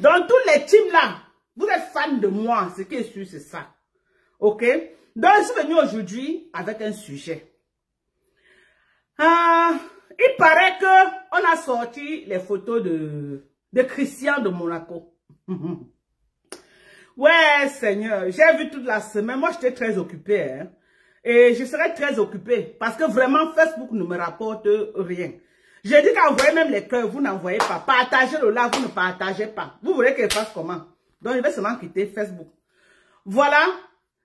Donc, tous les teams là, vous êtes fans de moi. Ce qui est sûr, c'est ça. OK? Donc, je suis venu aujourd'hui avec un sujet. Il paraît que on a sorti les photos de Christian de Monaco. Ouais, Seigneur, j'ai vu toute la semaine. Moi, j'étais très occupée. Hein, et je serai très occupée parce que vraiment, Facebook ne me rapporte rien. J'ai dit qu'envoyer même les cœurs, vous n'envoyez pas. Partagez le live, vous ne partagez pas. Vous voulez qu'elle fasse comment? Donc, je vais seulement quitter Facebook. Voilà.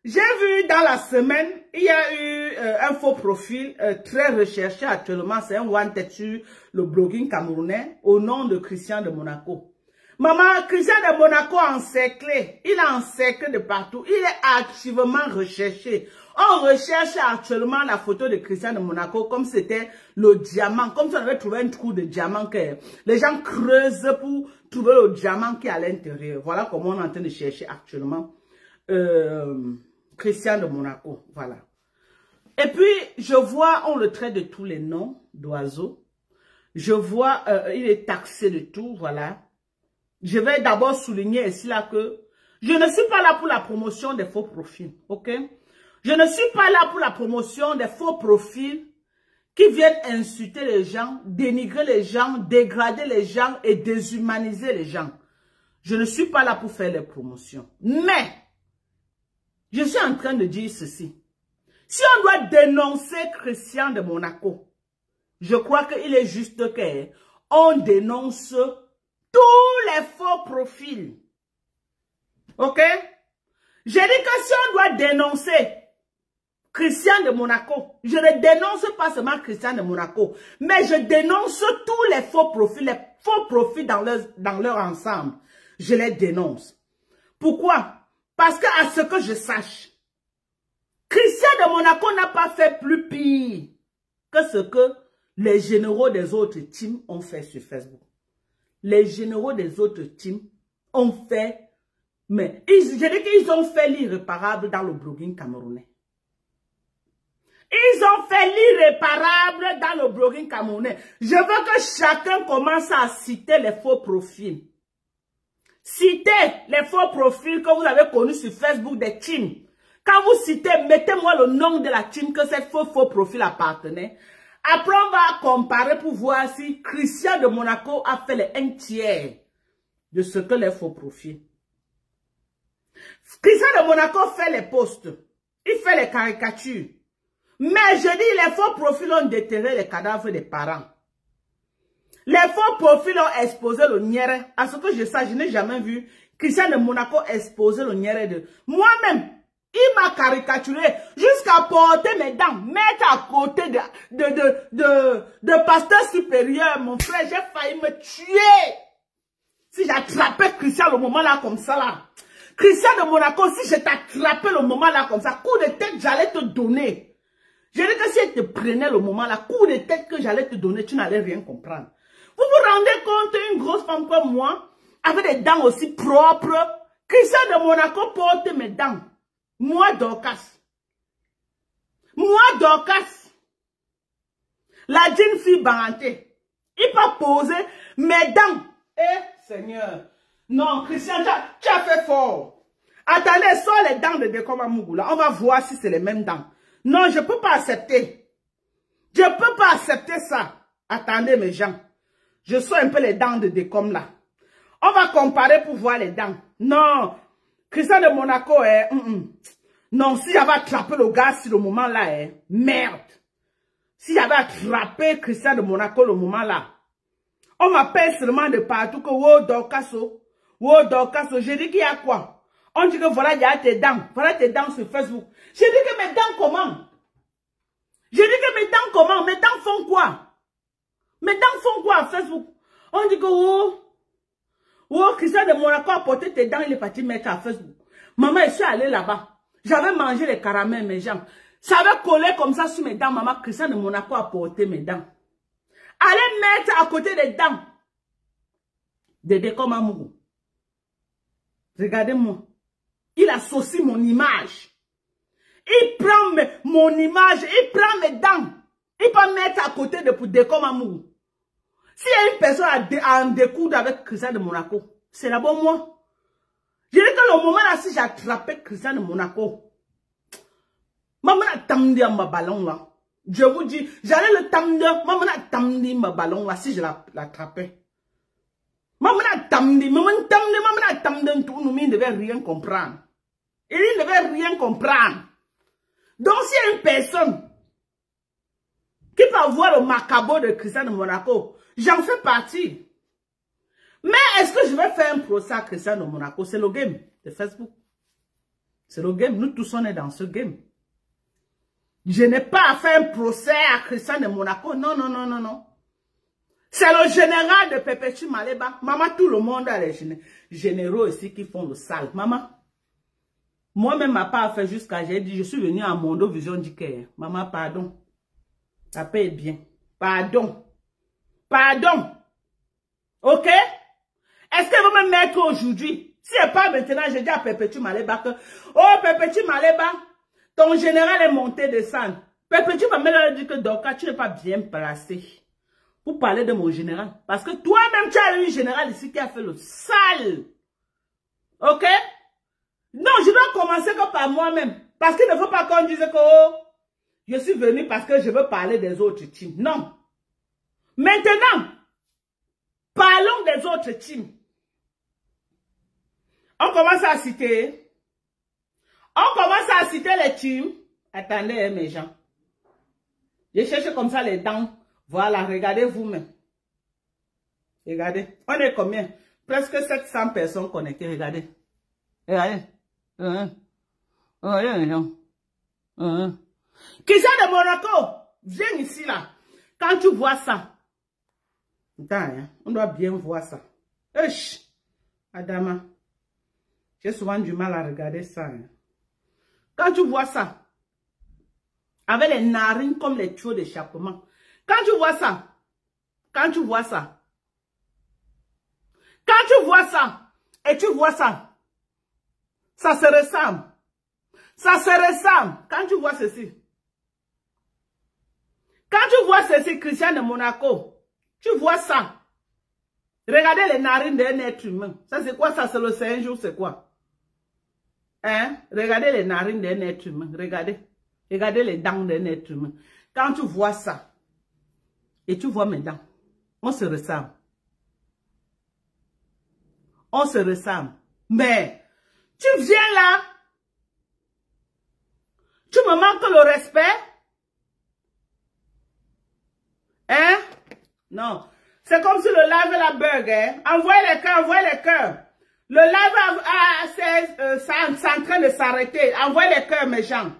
J'ai vu dans la semaine, il y a eu un faux profil très recherché actuellement. C'est un one-tête sur le blogging camerounais au nom de Christian de Monaco. Maman, Christian de Monaco encerclé. Il est encerclé de partout. Il est activement recherché. On recherche actuellement la photo de Christian de Monaco comme c'était le diamant. Comme si on avait trouvé un trou de diamant que les gens creusent pour trouver le diamant qui est à l'intérieur. Voilà comment on est en train de chercher actuellement Christian de Monaco. Voilà. Et puis, je vois, on le traite de tous les noms d'oiseaux. Je vois, il est taxé de tout. Voilà. Je vais d'abord souligner ici là que je ne suis pas là pour la promotion des faux profils. OK? Je ne suis pas là pour la promotion des faux profils qui viennent insulter les gens, dénigrer les gens, dégrader les gens et déshumaniser les gens. Je ne suis pas là pour faire les promotions. Mais, je suis en train de dire ceci. Si on doit dénoncer Christian de Monaco, je crois qu'il est juste qu'on dénonce tous les faux profils. OK? J'ai dit que si on doit dénoncer Christian de Monaco, je ne dénonce pas seulement Christian de Monaco, mais je dénonce tous les faux profils dans leur ensemble. Je les dénonce. Pourquoi? Parce que à ce que je sache, Christian de Monaco n'a pas fait plus pire que ce que les généraux des autres teams ont fait sur Facebook. Les généraux des autres teams ont fait, mais je dis qu'ils ont fait l'irréparable dans le blogging camerounais. Ils ont fait l'irréparable dans le blogging camerounais. Je veux que chacun commence à citer les faux profils. Citez les faux profils que vous avez connus sur Facebook des teams. Quand vous citez, mettez-moi le nom de la team que cette faux profil appartenait. Après, on va comparer pour voir si Christian de Monaco a fait les 1/3 de ce que les faux profils. Christian de Monaco fait les posts. Il fait les caricatures. Mais je dis, les faux profils ont déterré les cadavres des parents. Les faux profils ont exposé le nière. À ce que je sache, je n'ai jamais vu Christian de Monaco exposer le nière de... Moi-même, il m'a caricaturé jusqu'à porter mes dents, mettre à côté de pasteur supérieur. Mon frère, j'ai failli me tuer. Si j'attrapais Christian le moment là comme ça là. Christian de Monaco, si je t'attrapais le moment là comme ça, coup de tête, j'allais te donner. Je dis que si elle te prenait le moment là, coup de tête que j'allais te donner, tu n'allais rien comprendre. Vous vous rendez compte, une grosse femme comme moi, avec des dents aussi propres, Christian de Monaco porte mes dents. Moi, Dorcas. Moi, Dorcas. La jeune fille barantée. Il peut poser mes dents. Eh, Seigneur. Non, Christian, tu as fait fort. Attendez, sors les dents de Dekoma Mugula. On va voir si c'est les mêmes dents. Non, je ne peux pas accepter. Je ne peux pas accepter ça. Attendez, mes gens. Je sors un peu les dents de Decom là. On va comparer pour voir les dents. Non. Christian de Monaco, non, si j'avais attrapé le gars sur le moment là, merde. Si j'avais attrapé Christian de Monaco le moment là, on m'appelle seulement de partout que wow, Dorcaso. J'ai dit qu'il y a quoi? On dit que voilà, il y a tes dents sur Facebook. J'ai dit que mes dents comment? J'ai dit que mes dents comment? Mes dents font quoi? Mes dents font quoi à Facebook? On dit que Christian de Monaco a porté tes dents, il est parti mettre à Facebook. Maman, je suis allée là-bas. J'avais mangé les caramels, mes gens. Ça avait collé comme ça sur mes dents. Maman, Christian de Monaco a porté mes dents. Allez mettre à côté des dents de Decom Amougou. Regardez-moi. Il associe mon image. Il prend mon image, il prend mes dents. Il peut mettre à côté de Decom Amougou. S'il y a une personne à en découdre avec Christian de Monaco, C'est d'abord moi. Je dis que le moment là, si j'attrapais Christian de Monaco, maman a tendu ma ballon là. Je vous dis, j'allais le tendre, maman a tendu ma ballon là si je l'attrapais. Maman a tendu, tout le monde ne devait rien comprendre. Il ne devait rien comprendre. Donc s'il y a une personne qui peut avoir le macabre de Christian de Monaco, j'en fais partie. Mais est-ce que je vais faire un procès à Christian de Monaco? C'est le game de Facebook. C'est le game. Nous tous on est dans ce game. Je n'ai pas à faire un procès à Christian de Monaco. Non, non, non, non, non. C'est le général de Perpétue Maleba. Maman, tout le monde a les généraux ici qui font le sale. Maman, moi-même, ma part a fait jusqu'à, j'ai dit, je suis venu à Mondo Vision d'Ikea. Maman, pardon. Ça paye bien. Pardon. Pardon. Ok? Est-ce qu'elle va me mettre aujourd'hui? Si elle pas maintenant, je dis à Perpétue Maleba que, oh, Perpétue Maleba, ton général est monté de sang. Perpétue Maleba dit que Doka, tu n'es pas bien placé pour parler de mon général. Parce que toi-même, tu as eu un général ici qui a fait le sale. Ok? Non, je dois commencer que par moi-même. Parce qu'il ne faut pas qu'on dise que, oh, je suis venu parce que je veux parler des autres teams. Non. Maintenant, parlons des autres teams. On commence à citer. On commence à citer les teams. Attendez, mes gens. Je cherche comme ça les dents. Voilà, regardez vous-même. Regardez. On est combien? Presque 700 personnes connectées. Regardez. Regardez. Regardez, les gens. Christian de Monaco, viens ici là. Quand tu vois ça. Attends, hein, on doit bien voir ça. Esh, Adama. J'ai souvent du mal à regarder ça. Hein. Quand tu vois ça, avec les narines comme les tuyaux d'échappement, quand tu vois ça, quand tu vois ça, quand tu vois ça, et tu vois ça, ça se ressemble. Ça se ressemble. Quand tu vois ceci, quand tu vois ceci, Christian de Monaco, tu vois ça. Regardez les narines d'un être humain. Ça c'est quoi ça? C'est le singe ou c'est quoi? Hein? Regardez les narines d'un être humain. Regardez. Regardez les dents d'un être humain. Quand tu vois ça, et tu vois mes dents, on se ressemble. On se ressemble. Mais, tu viens là, tu me manques le respect? Hein? Non. C'est comme si le live la bug, hein? Envoyez les cœurs, envoyez les cœurs. Le live c'est en train de s'arrêter. Envoyez les cœurs, mes gens.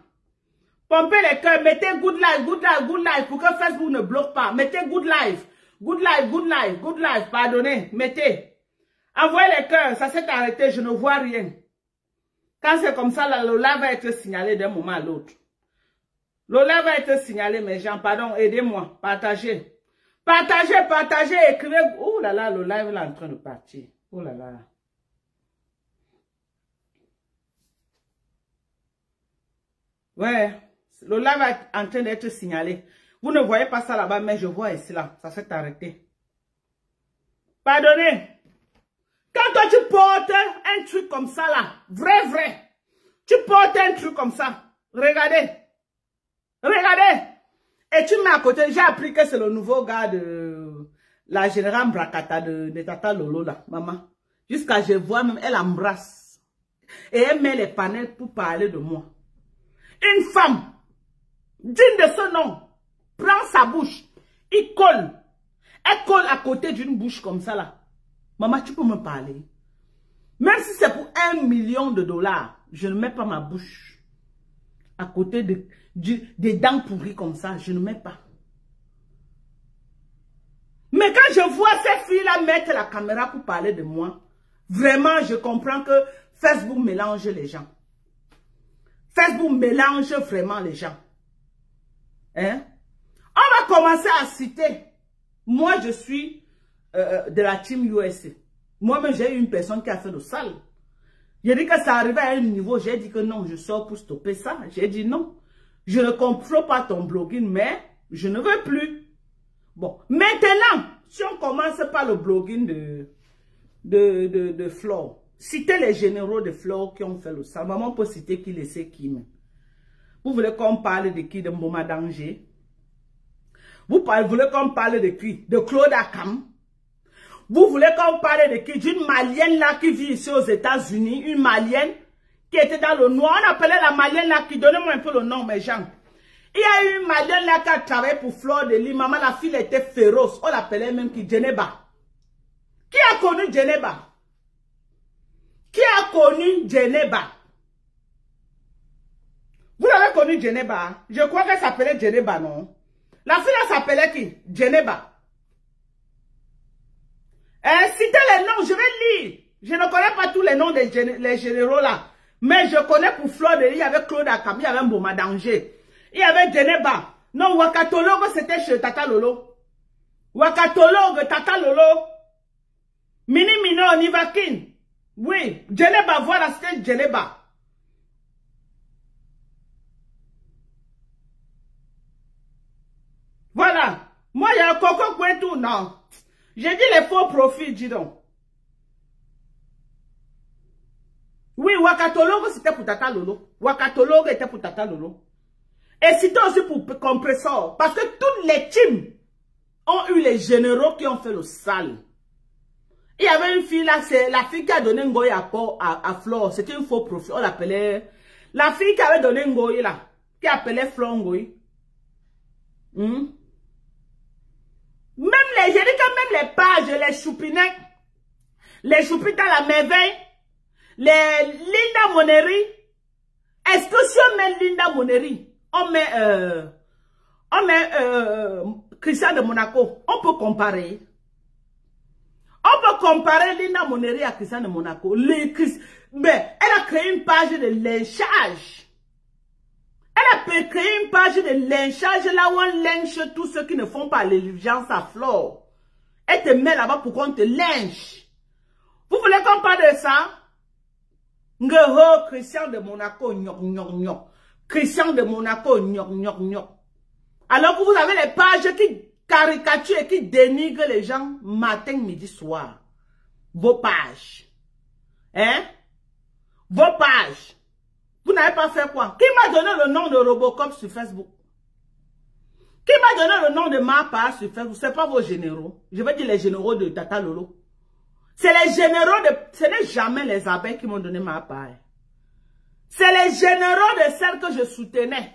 Pompez les cœurs, mettez good live, good live, good live pour que Facebook ne bloque pas. Mettez good live, good live, good live, good live, pardonnez, mettez. Envoyez les cœurs, ça s'est arrêté, je ne vois rien. Quand c'est comme ça, là, le live va être signalé d'un moment à l'autre. Le live va être signalé, mes gens, pardon, aidez-moi, partagez. Partagez, partagez, écrivez. Oh là là, le live est en train de partir. Oh là là. Ouais, le live est en train d'être signalé. Vous ne voyez pas ça là-bas, mais je vois ici là. Ça s'est arrêté. Pardonnez. Quand toi tu portes un truc comme ça là, vrai, tu portes un truc comme ça. Regardez. Regardez. Et tu mets à côté, j'ai appris que c'est le nouveau gars de la générale Brakata de Tata Lolo là, maman. Jusqu'à je vois même, elle embrasse. Et elle met les panels pour parler de moi. Une femme, digne de ce nom, prend sa bouche, il colle. Elle colle à côté d'une bouche comme ça là. Maman, tu peux me parler. Même si c'est pour $1 million, je ne mets pas ma bouche à côté des dents pourries comme ça. Je ne mets pas. Mais quand je vois ces filles-là mettre la caméra pour parler de moi, vraiment, je comprends que Facebook mélange les gens. Facebook mélange vraiment les gens. Hein? On va commencer à citer. Moi, je suis de la team USA. Moi-même, j'ai eu une personne qui a fait le sale. J'ai dit que ça arrivait à un niveau. J'ai dit que non, je sors pour stopper ça. J'ai dit non. Je ne comprends pas ton blogging, mais je ne veux plus. Bon, maintenant, si on commence par le blogging de Flore. Citez les généraux de Flore qui ont fait le sale. Maman peut citer qui le sait qui. Vous voulez qu'on parle de qui? De Mboma Danger? Vous voulez qu'on parle de qui? De Claude Akam? Vous voulez qu'on parle de qui? D'une Malienne là qui vit ici aux États-Unis. Une Malienne qui était dans le noir. On appelait la Malienne là qui... Donnez-moi un peu le nom, mes gens. Il y a eu une Malienne là qui a travaillé pour Flore de Lys. Maman, la fille était féroce. On l'appelait même qui? Djeneba. Qui a connu Djeneba? Qui a connu Djeneba? Vous avez connu Djeneba? Je crois qu'elle s'appelait Djeneba, non? La fille là s'appelait qui? Djeneba. Citez les noms, je vais lire. Je ne connais pas tous les noms des les généraux là. Mais je connais pour Flore de Lys, il y avait Claude Akam, il y avait Mboma Danger. Il y avait Djeneba. Non, Wakatologue, c'était chez Tata Lolo. Wakatologue, Tata Lolo. Mini Mino, Nivakin. Oui, Djeneba, voilà, c'était Djeneba. Voilà. Moi, il y a un coco Kouetou, non. J'ai dit les faux profils, dis donc. Oui, Wakatologue, c'était pour Tata Lolo. Wakatologue était pour Tata Lolo. Et c'était aussi pour Compressor. Parce que toutes les teams ont eu les généraux qui ont fait le sale. Il y avait une fille là, c'est la fille qui a donné Ngoy à Flore. C'était un faux profil. On l'appelait. La fille qui avait donné Ngoy là, qui appelait Flore Ngoy. Même les, j'ai dit que même les pages, les choupinets, les choupines à la merveille, les Linda Moneri, est-ce que si on met Linda Moneri, on met Christian de Monaco, on peut comparer. On peut comparer Linda Moneri à Christian de Monaco. Mais elle a créé une page de lynchage. Elle a créé une page de lynchage là où on lynche tous ceux qui ne font pas l'allégeance à Flore. Elle te met là-bas pour qu'on te lynche. Vous voulez qu'on parle de ça? Ngo, Christian de Monaco, gnoc, gnoc, gnoc. Christian de Monaco, gnoc, gnoc, gnoc. Alors que vous avez les pages qui caricaturent et qui dénigrent les gens matin, midi, soir. Vos pages. Hein? Vos pages. Vous n'avez pas fait quoi? Qui m'a donné le nom de Robocop sur Facebook? Qui m'a donné le nom de Mapa sur Facebook? Ce n'est pas vos généraux. Je vais dire les généraux de Tata Lolo. C'est les généraux de... Ce n'est jamais les abeilles qui m'ont donné Mapa. C'est les généraux de celles que je soutenais.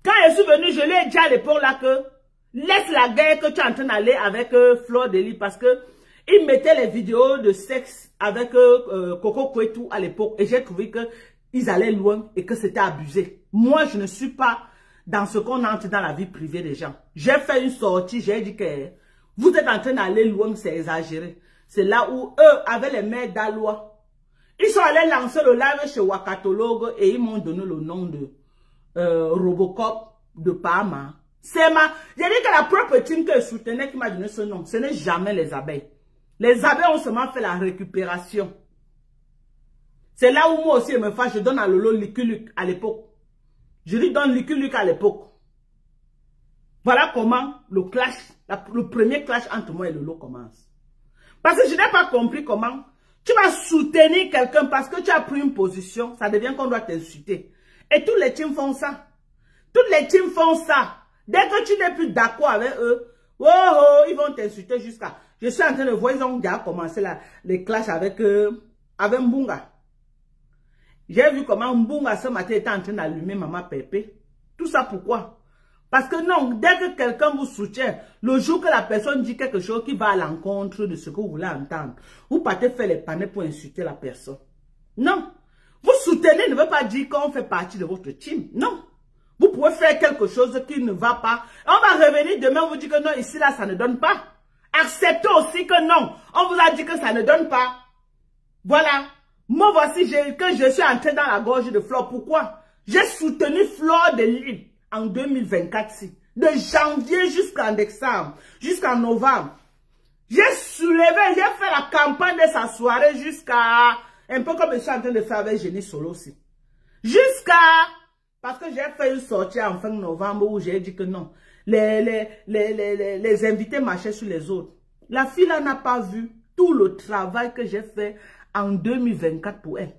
Quand je suis venu, je lui ai dit à l'époque là que laisse la guerre que tu es en train d'aller avec Flore de Lys parce que il mettait les vidéos de sexe avec Coco Kouetou à l'époque et j'ai trouvé qu'ils allaient loin et que c'était abusé. Moi, je ne suis pas dans ce qu'on entre dans la vie privée des gens. J'ai fait une sortie, j'ai dit que vous êtes en train d'aller loin, c'est exagéré. C'est là où eux, avec les maires d'Alois, ils sont allés lancer le live chez Wakatologue et ils m'ont donné le nom de Robocop de Parma. C'est j'ai dit que la propre team que je soutenais qui m'a donné ce nom, ce n'est jamais les abeilles. Les abeilles ont seulement fait la récupération. C'est là où moi aussi, je me fâche, je donne à Lolo Lucky Luke à l'époque. Je lui donne Lucky Luke à l'époque. Voilà comment le clash, le premier clash entre moi et Lolo commence. Parce que je n'ai pas compris comment tu vas soutenir quelqu'un parce que tu as pris une position, ça devient qu'on doit t'insulter. Et tous les teams font ça. Toutes les teams font ça. Dès que tu n'es plus d'accord avec eux, ils vont t'insulter jusqu'à... Je suis en train de voir, ils ont déjà commencé les clashs avec Mbunga. J'ai vu comment Mbunga ce matin était en train d'allumer Maman Pépé. Tout ça pourquoi? Parce que non, dès que quelqu'un vous soutient, le jour que la personne dit quelque chose qui va à l'encontre de ce que vous voulez entendre, vous partez faire les panneaux pour insulter la personne. Non. Vous soutenez ne veut pas dire qu'on fait partie de votre team. Non. Vous pouvez faire quelque chose qui ne va pas. On va revenir demain, vous dit que non, ici, là, ça ne donne pas. Acceptez aussi que non. On vous a dit que ça ne donne pas. Voilà. Moi, voici que je suis entré dans la gorge de Flore. Pourquoi? J'ai soutenu Flore de Lys en 2024. De janvier jusqu'en décembre, jusqu'en novembre. J'ai soulevé, j'ai fait la campagne de sa soirée jusqu'à... Un peu comme je suis en train de faire avec Génie Solo aussi. Jusqu'à... Parce que j'ai fait une sortie en fin novembre où j'ai dit que non. Les invités marchaient sur les autres. La fille là n'a pas vu. tout le travail que j'ai fait en 2024 pour elle.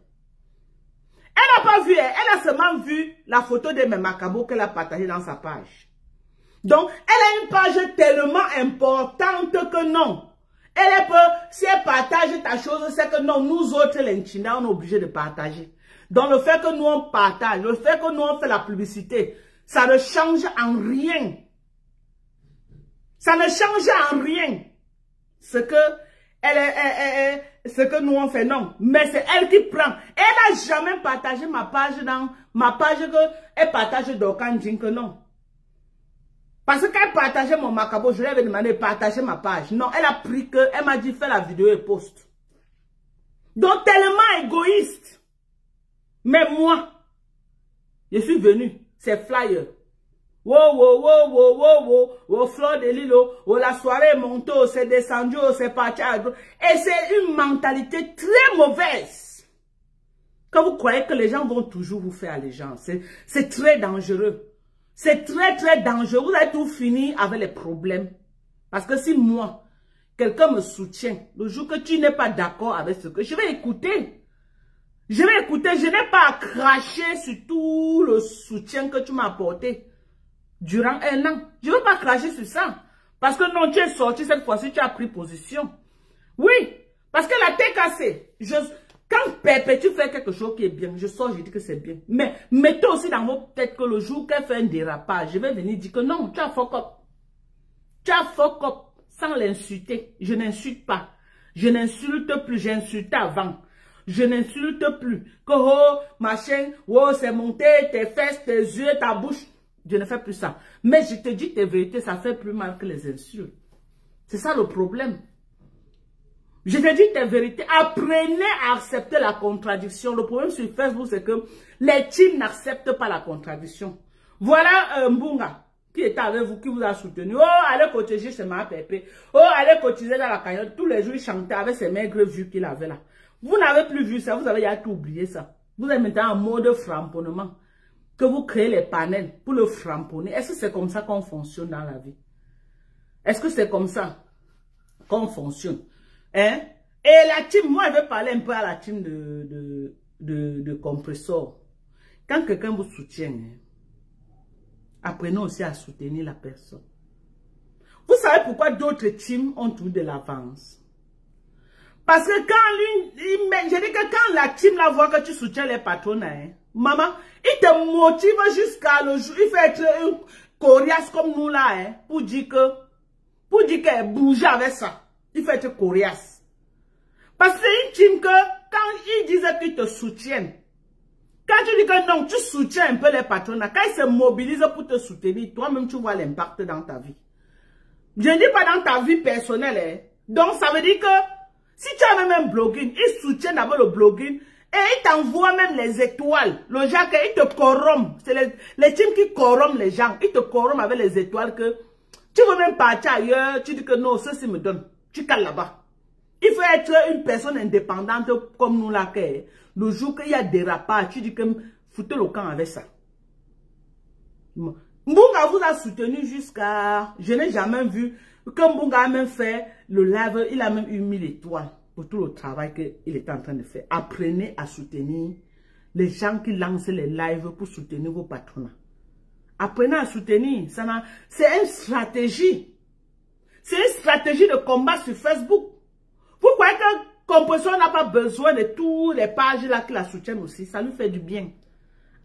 Elle n'a pas vu, elle a seulement vu la photo de mes macabos qu'elle a partagée dans sa page. Donc, elle a une page tellement importante que non. Elle peut, si elle partage ta chose, c'est que non, nous autres, les Nchina, on est obligés de partager. Donc, le fait que nous, on partage, le fait que nous, on fait la publicité, ça ne change en rien. Ça ne change en rien. Ce que nous, on fait, non. Mais c'est elle qui prend. Elle n'a jamais partagé ma page dans ma page qu'elle partage d'aucun que non. Parce qu'elle partageait mon macabo, je lui avais demandé de partager ma page. Non, elle a pris que, elle m'a dit fais la vidéo et poste. Donc tellement égoïste. Mais moi, je suis venu, c'est flyer. Fleur de Lilo, la soirée est montée, c'est descendu, c'est parti. Et c'est une mentalité très mauvaise. Quand vous croyez que les gens vont toujours vous faire allégeance, c'est très dangereux. C'est très, très dangereux. Vous allez tout finir avec les problèmes. Parce que si moi, quelqu'un me soutient, le jour que tu n'es pas d'accord avec ce que... Je vais écouter. Je vais écouter. Je n'ai pas à cracher sur tout le soutien que tu m'as apporté durant 1 an. Je ne veux pas cracher sur ça. Parce que non, tu es sorti cette fois-ci, tu as pris position. Oui. Parce que la tête cassée. Quand Perpétue fait quelque chose qui est bien, je sors, je dis que c'est bien. Mais mettez aussi dans votre tête que le jour qu'elle fait un dérapage, je vais venir dire que non, tu as fuck up. Tu as fuck up sans l'insulter. Je n'insulte pas. Je n'insulte plus, j'insultais avant. Je n'insulte plus. Que oh, machin, oh, c'est monté, tes fesses, tes yeux, ta bouche. Je ne fais plus ça. Mais je te dis tes vérités, ça fait plus mal que les insultes. C'est ça le problème. Je te dis tes vérités. Apprenez à accepter la contradiction. Le problème sur Facebook, c'est que les teams n'acceptent pas la contradiction. Voilà Mbunga qui était avec vous, qui vous a soutenu. Oh, allez cotiser chez ma pépé. Oh, allez cotiser dans la cagnotte. Tous les jours, il chantait avec ses maigres vues qu'il avait là. Vous n'avez plus vu ça. Vous avez déjà tout oublié ça. Vous êtes maintenant en mode framponnement. Que vous créez les panels pour le framponner. Est-ce que c'est comme ça qu'on fonctionne dans la vie? Est-ce que c'est comme ça qu'on fonctionne? Hein? Et la team, moi je vais parler un peu à la team de compresseur. Quand quelqu'un vous soutient, apprenez aussi à soutenir la personne. Vous savez pourquoi d'autres teams ont eu de l'avance? Parce que quand je dis que quand la team la voit que tu soutiens les patrons, maman, il te motive jusqu'à le jour. Il fait être une coriace comme nous là, pour dire qu'elle bouge avec ça. Il fait être coriace. Parce que c'est une team que, quand ils disent qu'ils te soutiennent, quand tu dis que non, tu soutiens un peu les patrons, quand ils se mobilisent pour te soutenir, toi-même tu vois l'impact dans ta vie. Je ne dis pas dans ta vie personnelle. Donc ça veut dire que, si tu as même un blogging, ils soutiennent d'abord le blogging, et ils t'envoient même les étoiles. Le genre qu'ils te corrompent. C'est les teams qui corrompent les gens. Ils te corrompent avec les étoiles que, tu veux même partir ailleurs, tu dis que non, ceci me donne. Tu cales là-bas. Il faut être une personne indépendante comme nous là. Le jour qu'il y a dérapage, tu dis que foutez le camp avec ça. Mbunga vous a soutenu jusqu'à... Je n'ai jamais vu que Mbunga a même fait le live. Il a même eu 1000 étoiles pour tout le travail qu'il était en train de faire. Apprenez à soutenir les gens qui lancent les lives pour soutenir vos patrons. Apprenez à soutenir. C'est une stratégie. C'est une stratégie de combat sur Facebook. Vous croyez que Compression n'a pas besoin de toutes les pages là qui la soutiennent aussi? Ça lui fait du bien.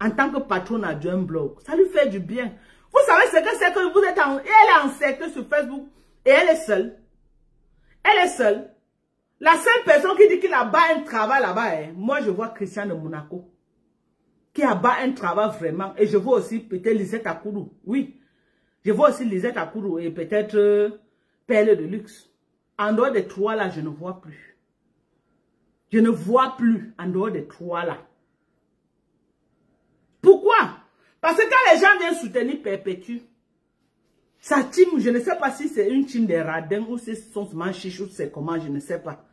En tant que patron d'un blog, ça lui fait du bien. Vous savez ce que c'est que vous êtes elle est encerclée sur Facebook et elle est seule. Elle est seule. La seule personne qui dit qu'il a bas un travail là-bas, moi je vois Christian de Monaco. Qui a bas un travail vraiment. Et je vois aussi peut-être Lisette Akoudou. Oui. Je vois aussi Lisette Akoudou et peut-être Perle de Luxe. En dehors des trois là, je ne vois plus. Je ne vois plus en dehors des trois là. Pourquoi? Parce que quand les gens viennent soutenir Perpétue, sa team, je ne sais pas si c'est une team des radins ou si c'est son manchiche ou c'est comment, je ne sais pas.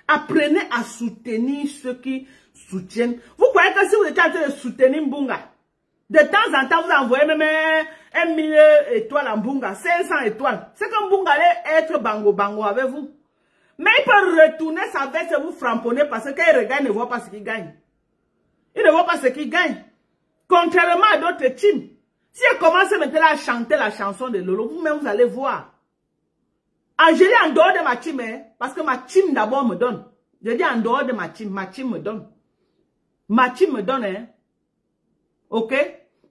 Apprenez à soutenir ceux qui soutiennent. Vous croyez que si vous êtes en train de soutenir Mbunga, de temps en temps, vous envoyez même 1000 étoiles à Mbunga, 500 étoiles. C'est que Mbunga allait être bango bango avec vous. Mais il peut retourner sa veste et vous framponner parce qu'il regarde, il ne voit pas ce qu'il gagne. Il ne voit pas ce qu'il gagne. Contrairement à d'autres teams. Si elle commence maintenant à chanter la chanson de Lolo, vous-même vous allez voir. Je dis en dehors de ma team, hein, parce que ma team d'abord me donne. Je dis en dehors de ma team me donne. Ma team me donne, hein. Ok?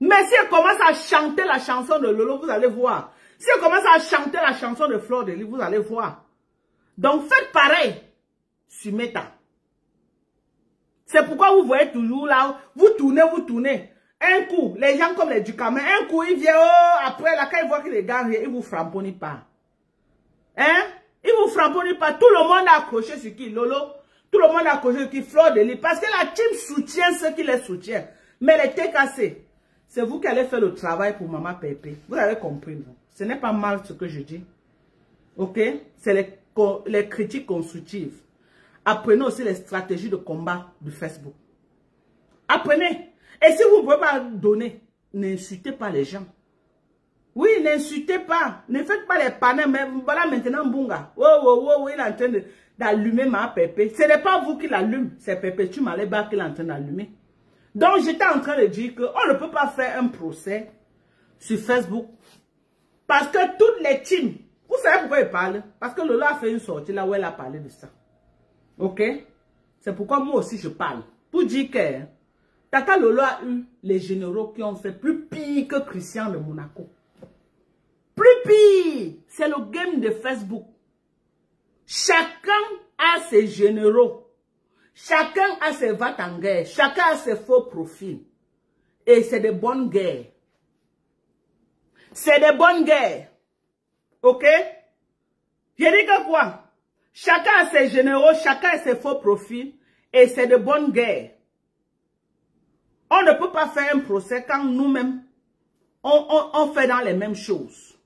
Mais si elle commence à chanter la chanson de Lolo, vous allez voir. Si elle commence à chanter la chanson de Fleur de Lys, vous allez voir. Donc faites pareil sur Meta. C'est pourquoi vous voyez toujours là, vous tournez. Un coup, les gens comme les Ducamins, un coup, ils viennent, oh, après, là, quand ils voient que les gars, ils vous frapponnent pas. Hein? Ils vous frapponnent pas. Tout le monde a accroché sur qui? Lolo. Tout le monde a accroché sur qui? Fleur de Lys. Parce que la team soutient ceux qui les soutiennent. Mais les TKC, c'est vous qui allez faire le travail pour Maman Pépé. Vous avez compris, non? Ce n'est pas mal ce que je dis. Ok? C'est les critiques constructives. Apprenez aussi les stratégies de combat du Facebook. Apprenez. Et si vous ne pouvez pas donner, n'insultez pas les gens. Oui, n'insultez pas. Ne faites pas les panneaux. Mais voilà maintenant Bunga. Oh, il est en train d'allumer ma Pépé. Ce n'est pas vous qui l'allume. C'est Pépé Tumaleba qui est en train d'allumer. Donc, j'étais en train de dire qu'on ne peut pas faire un procès sur Facebook. Parce que toutes les teams, vous savez pourquoi ils parlent? Parce que Lola a fait une sortie là où elle a parlé de ça. Ok? C'est pourquoi moi aussi je parle. Pour dire que Tata Lolo a eu les généraux qui ont fait plus pire que Christian de Monaco. Plus pire! C'est le game de Facebook. Chacun a ses généraux. Chacun a ses vats en guerre. Chacun a ses faux profils. Et c'est des bonnes guerres. C'est des bonnes guerres. Ok? Je dis que quoi? Chacun a ses généraux, chacun a ses faux profils. Et c'est de bonnes guerres. On ne peut pas faire un procès quand nous-mêmes, on fait dans les mêmes choses.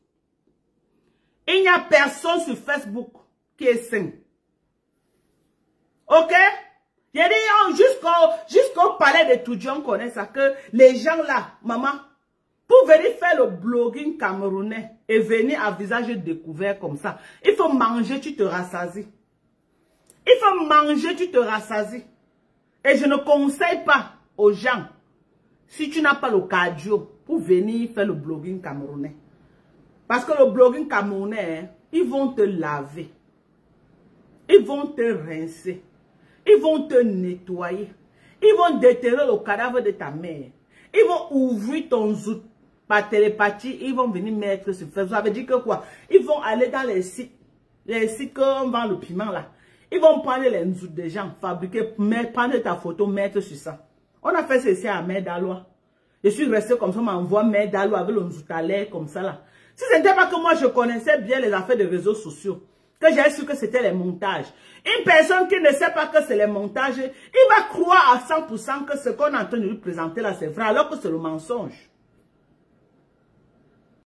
Il n'y a personne sur Facebook qui est sain. Ok? J'ai dit, jusqu'au palais de Toudji, on connaît ça, que les gens là, maman, pour venir faire le blogging camerounais et venir à visage découvert comme ça, il faut manger, tu te rassasies. Il faut manger, tu te rassasies. Et je ne conseille pas aux gens, si tu n'as pas le cardio, pour venir faire le blogging camerounais. Parce que le blogging camerounais, ils vont te laver. Ils vont te rincer. Ils vont te nettoyer. Ils vont déterrer le cadavre de ta mère. Ils vont ouvrir ton zout par télépathie. Ils vont venir mettre sur Facebook. Ça veut dire que quoi? Ils vont aller dans les sites qu'on vend le piment là. Ils vont prendre les zout des gens, fabriquer, prendre ta photo, mettre sur ça. On a fait ceci à Mère d'Alois. Je suis resté comme ça, on m'envoie Mère d'Alois avec le zout à l'air comme ça là. Si ce n'était pas que moi je connaissais bien les affaires de réseaux sociaux, que j'ai su que c'était les montages. Une personne qui ne sait pas que c'est les montages, il va croire à 100% que ce qu'on est en train de lui présenter là, c'est vrai, alors que c'est le mensonge.